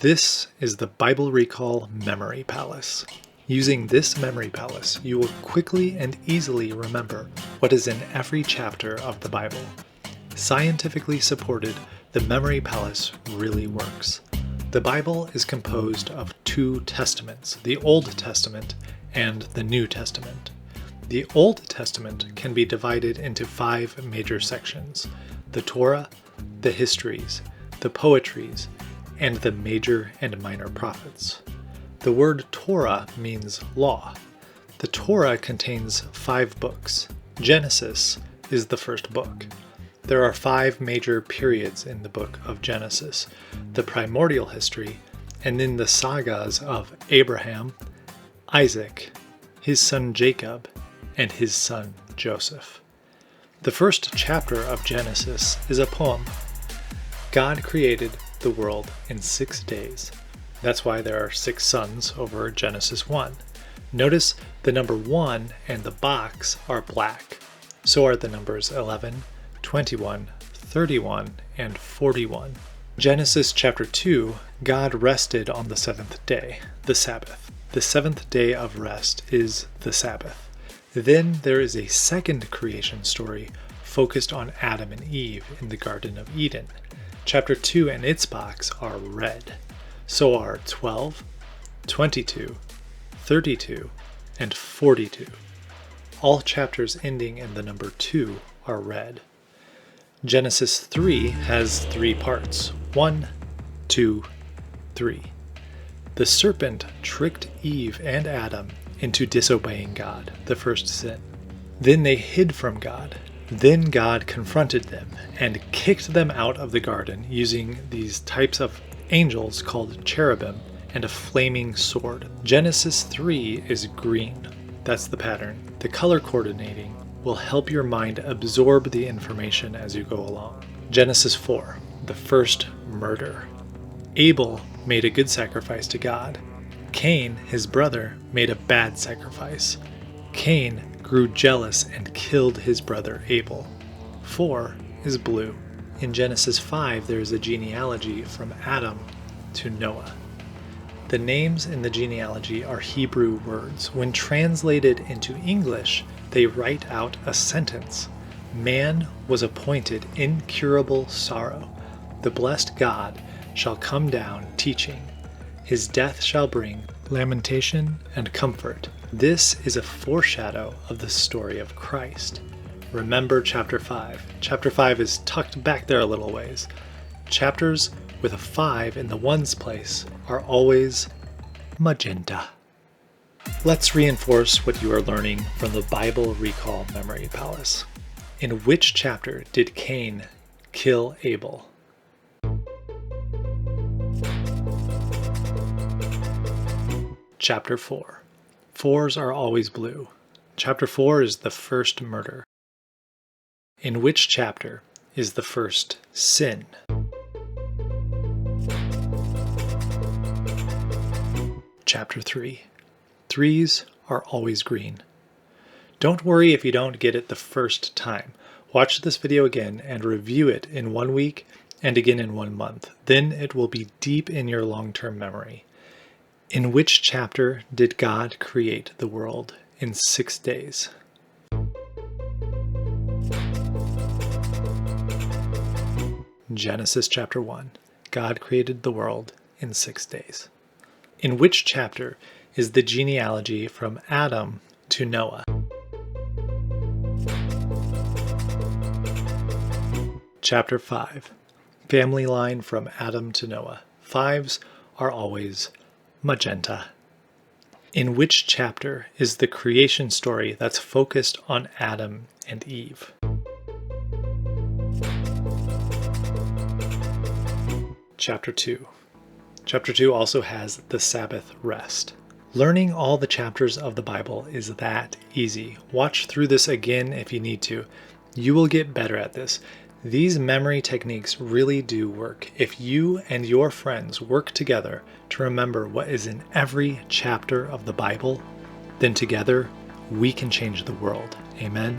This is the Bible Recall Memory Palace. Using this memory palace, you will quickly and easily remember what is in every chapter of the Bible. Scientifically supported, the memory palace really works. The Bible is composed of two testaments, the Old Testament and the New Testament. The Old Testament can be divided into 5 major sections: the Torah, the Histories, the Poetries, and the major and minor prophets. The word Torah means law. The Torah contains 5 books. Genesis is the first book. There are 5 major periods in the book of Genesis: the primordial history, and then the sagas of Abraham, Isaac, his son Jacob, and his son Joseph. The first chapter of Genesis is a poem. God created the world in 6 days. That's why there are 6 suns over Genesis 1. Notice the number 1 and the box are black. So are the numbers 11, 21, 31, and 41. Genesis chapter 2, God rested on the 7th day, the Sabbath. The 7th day of rest is the Sabbath. Then there is a second creation story focused on Adam and Eve in the Garden of Eden. Chapter 2 and its box are red. So are 12, 22, 32, and 42. All chapters ending in the number 2 are red. Genesis 3 has 3 parts: 1, 2, 3. The serpent tricked Eve and Adam into disobeying God, the first sin. Then they hid from God. Then God confronted them and kicked them out of the garden using these types of angels called cherubim and a flaming sword. Genesis 3 is green. That's the pattern. The color coordinating will help your mind absorb the information as you go along. Genesis 4, the first murder. Abel made a good sacrifice to God. Cain, his brother, made a bad sacrifice. Cain grew jealous and killed his brother Abel. 4 is blue. In Genesis 5, there is a genealogy from Adam to Noah. The names in the genealogy are Hebrew words. When translated into English, they write out a sentence. Man was appointed incurable sorrow. The blessed God shall come down teaching. His death shall bring lamentation and comfort. This is a foreshadow of the story of Christ. Remember chapter 5. Chapter 5 is tucked back there a little ways. Chapters with a 5 in the ones place are always magenta. Let's reinforce what you are learning from the Bible Recall Memory Palace. In which chapter did Cain kill Abel? Chapter 4. 4s are always blue. Chapter 4 is the first murder. In which chapter is the first sin? Chapter 3. 3s are always green. Don't worry if you don't get it the first time. Watch this video again and review it in 1 week and again in 1 month. Then it will be deep in your long-term memory. In which chapter did God create the world in 6 days? Genesis chapter 1. God created the world in 6 days. In which chapter is the genealogy from Adam to Noah? Chapter 5. Family line from Adam to Noah. 5s are always magenta. In which chapter is the creation story that's focused on Adam and Eve? Chapter 2. Chapter 2 also has the Sabbath rest. Learning all the chapters of the Bible is that easy. Watch through this again if you need to. You will get better at this. These memory techniques really do work. If you and your friends work together to remember what is in every chapter of the Bible, then together we can change the world. Amen.